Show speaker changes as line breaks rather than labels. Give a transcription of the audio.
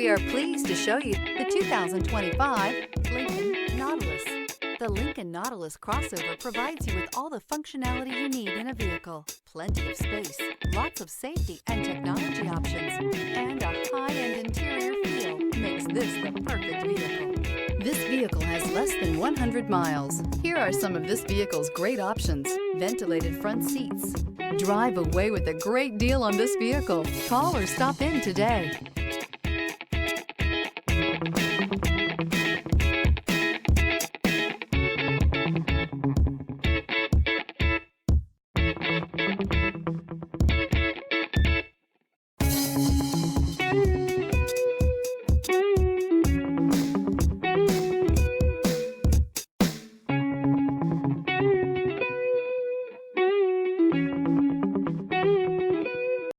We are pleased to show you the 2025 Lincoln Nautilus. The Lincoln Nautilus crossover provides you with all the functionality you need in a vehicle. Plenty of space, lots of safety and technology options, and a high-end interior feel makes this the perfect vehicle. This vehicle has less than 100 miles. Here are some of this vehicle's great options: ventilated front seats. Drive away with a great deal on this vehicle. Call or stop in today.